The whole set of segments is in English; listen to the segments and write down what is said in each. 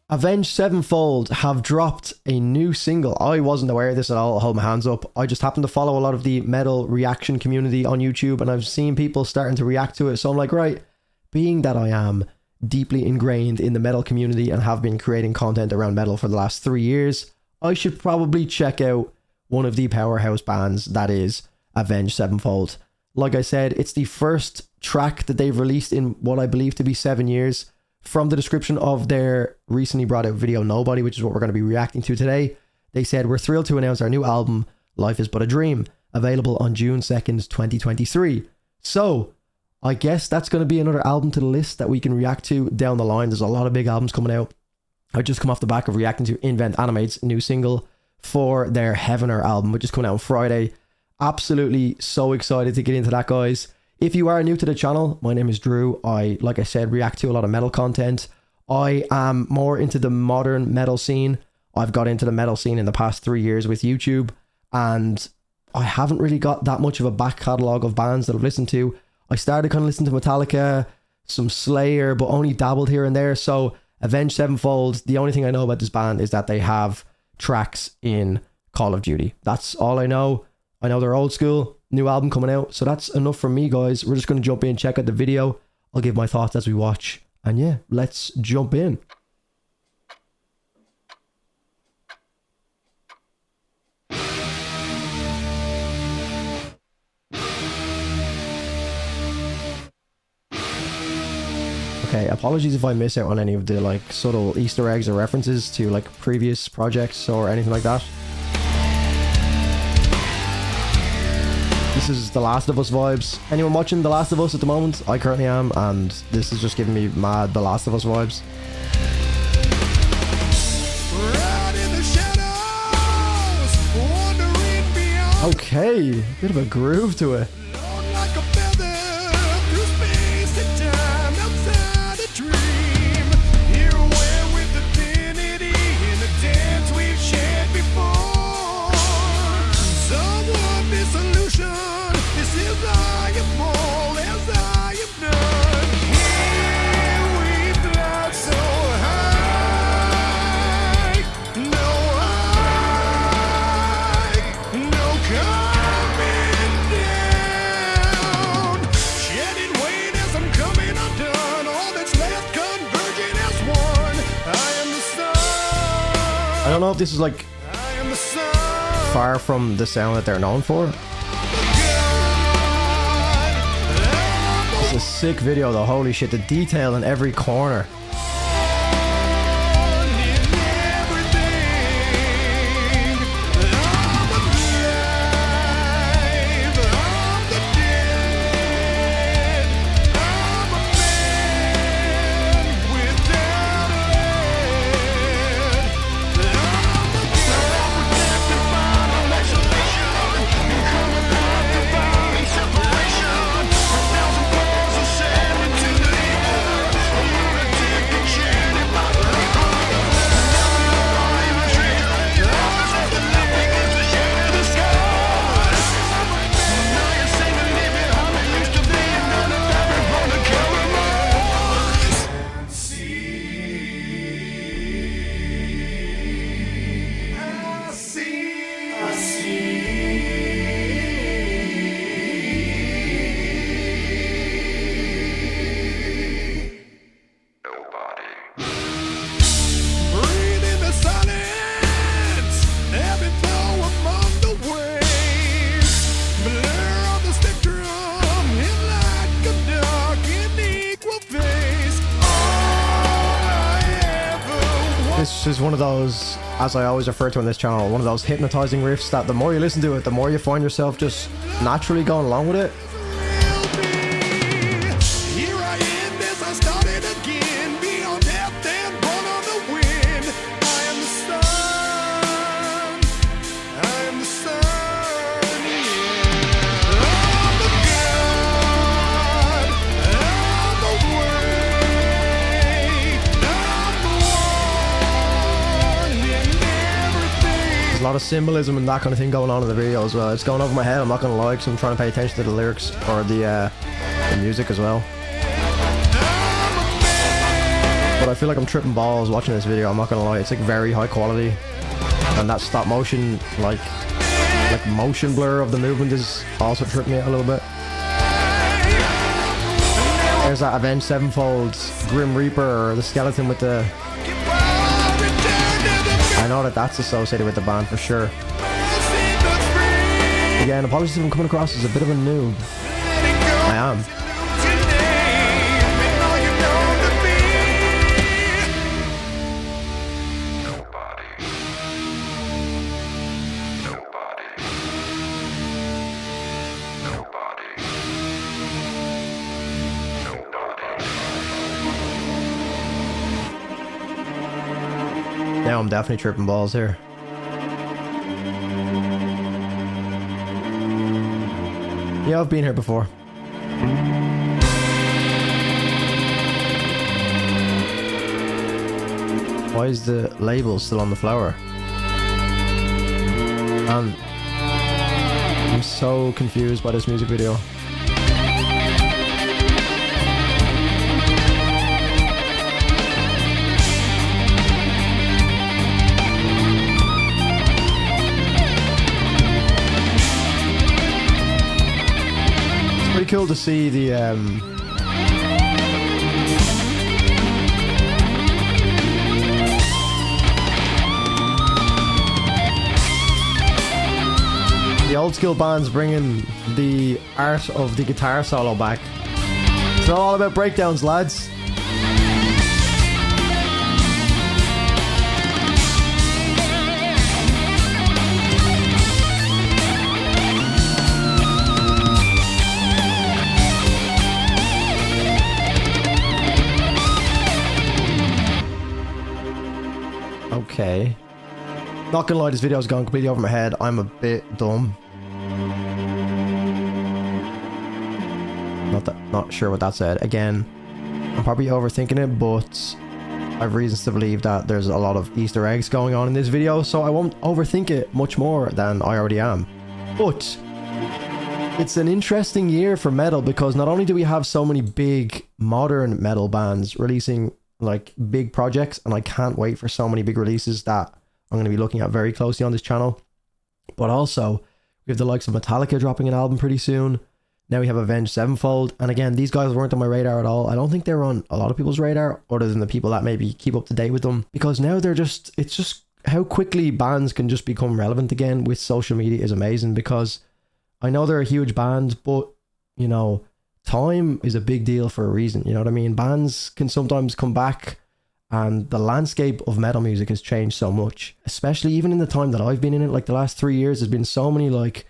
Avenged Sevenfold have dropped a new single. I wasn't aware of this at all, I'll hold my hands up. I just happen to follow a lot of the metal reaction community on YouTube, and I've seen people starting to react to it. So I'm like, right, being that I am deeply ingrained in the metal community and have been creating content around metal for the last 3 years, I should probably check out one of the powerhouse bands that is Avenged Sevenfold. Like I said, it's the first track that they've released in what I believe to be 7 years. From the description of their recently brought out video Nobody, which is what we're going to be reacting to today, they said, "We're thrilled to announce our new album, Life is But a Dream, available on June 2nd, 2023. So, I guess that's going to be another album to the list that we can react to down the line. There's a lot of big albums coming out. I just come off the back of reacting to Invent Animate's new single for their Heavener album, which is coming out on Friday. Absolutely so excited to get into that, guys. If you are new to the channel, my name is Drew. Like I said, react to a lot of metal content. I am more into the modern metal scene. I've got into the metal scene in the past 3 years with YouTube, and I haven't really got that much of a back catalogue of bands that I've listened to. I started kind of listening to Metallica, some Slayer, but only dabbled here and there. So Avenged Sevenfold, the only thing I know about this band is that they have tracks in Call of Duty. That's all I know. I know they're old school. New album coming out, so that's enough from me, guys. We're just going to jump in, check out the video. I'll give my thoughts as we watch, and yeah, let's jump in. Okay, apologies if I miss out on any of the like subtle Easter eggs or references to like previous projects or anything like that. This is The Last of Us vibes. Anyone watching The Last of Us at the moment? I currently am, and this is just giving me mad The Last of Us vibes. Okay, bit of a groove to it. I don't know if this is like far from the sound that they're known for. It's a sick video though, holy shit, the detail in every corner. This is one of those, as I always refer to on this channel, one of those hypnotizing riffs that the more you listen to it, the more you find yourself just naturally going along with it. There's a lot of symbolism and that kind of thing going on in the video as well. It's going over my head, I'm not going to lie, because I'm trying to pay attention to the lyrics or the music as well. But I feel like I'm tripping balls watching this video, I'm not gonna lie. It's like very high quality. And that stop motion, like motion blur of the movement is also tripping me out a little bit. There's that Avenged Sevenfold Grim Reaper, or the skeleton with the... I know that that's associated with the band for sure. Again, apologies if I'm coming across as a bit of a noob. I am. Now I'm definitely tripping balls here. Yeah, I've been here before. Why is the label still on the flower? I'm so confused by this music video. Pretty cool to see the old school bands bringing the art of the guitar solo back. It's not all about breakdowns, lads. Okay. Not gonna lie, this video is going completely over my head. I'm a bit dumb. Not sure what that said. Again, I'm probably overthinking it, but I've reasons to believe that there's a lot of Easter eggs going on in this video, so I won't overthink it much more than I already am. But it's an interesting year for metal, because not only do we have so many big modern metal bands releasing like big projects, and I can't wait for so many big releases that I'm going to be looking at very closely on this channel, but also we have the likes of Metallica dropping an album pretty soon. Now we have Avenged Sevenfold, and again, these guys weren't on my radar at all. I don't think they were on a lot of people's radar, other than the people that maybe keep up to date with them, because now it's just how quickly bands can just become relevant again with social media is amazing. Because I know they're a huge band, but you know, time is a big deal for a reason, you know what I mean? Bands can sometimes come back, and the landscape of metal music has changed so much, especially even in the time that I've been in it. Like the last 3 years, there's been so many like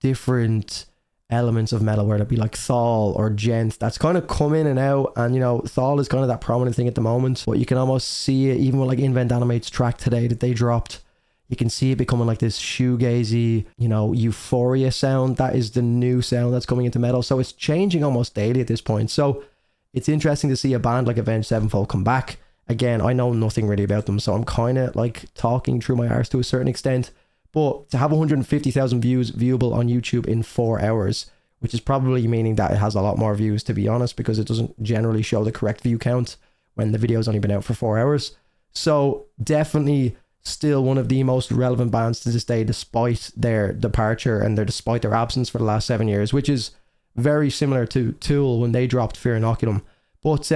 different elements of metal, whether it be like Thal or Gent, that's kind of come in and out. And you know, Thal is kind of that prominent thing at the moment, but you can almost see it even with like Invent Animate's track today that they dropped. You can see it becoming like this shoegazy, you know, euphoria sound. That is the new sound that's coming into metal. So it's changing almost daily at this point. So it's interesting to see a band like Avenged Sevenfold come back. Again, I know nothing really about them, so I'm kind of like talking through my arse to a certain extent. But to have 150,000 views viewable on YouTube in 4 hours, which is probably meaning that it has a lot more views, to be honest, because it doesn't generally show the correct view count when the video's only been out for 4 hours. So definitely still one of the most relevant bands to this day, despite their departure and despite their absence for the last 7 years, which is very similar to Tool when they dropped Fear Inoculum. But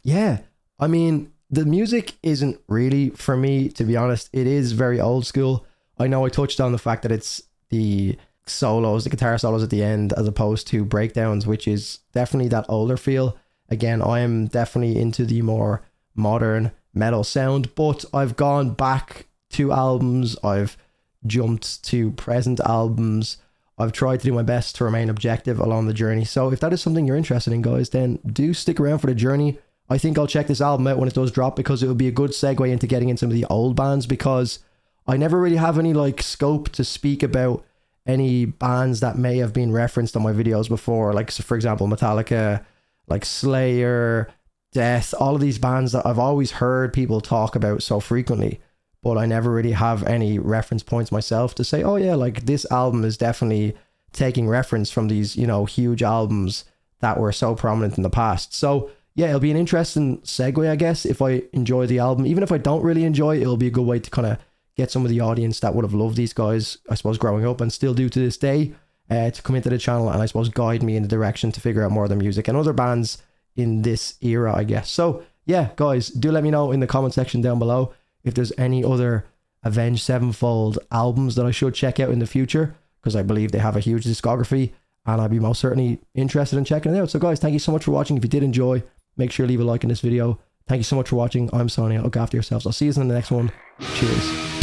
yeah, I mean, the music isn't really for me, to be honest. It is very old school. I know I touched on the fact that it's the solos, the guitar solos at the end, as opposed to breakdowns, which is definitely that older feel. Again, I am definitely into the more modern metal sound, but I've gone back to albums, I've jumped to present albums, I've tried to do my best to remain objective along the journey. So if that is something you're interested in, guys, then do stick around for the journey. I think I'll check this album out when it does drop, because it would be a good segue into getting into some of the old bands, because I never really have any like scope to speak about any bands that may have been referenced on my videos before, like so for example Metallica, like Slayer, Death, all of these bands that I've always heard people talk about so frequently, but I never really have any reference points myself to say, oh yeah, like this album is definitely taking reference from these, you know, huge albums that were so prominent in the past. So yeah, it'll be an interesting segue, I guess, if I enjoy the album. Even if I don't really enjoy it, it'll be a good way to kind of get some of the audience that would have loved these guys, I suppose, growing up and still do to this day, to come into the channel and I suppose guide me in the direction to figure out more of their music and other bands in this era, I guess. So yeah, guys, do let me know in the comment section down below if there's any other Avenged Sevenfold albums that I should check out in the future, because I believe they have a huge discography and I'd be most certainly interested in checking it out. So guys, thank you so much for watching. If you did enjoy, make sure to leave a like in this video. Thank you so much for watching. I'm signing out. Look after yourselves. I'll see you in the next one. Cheers.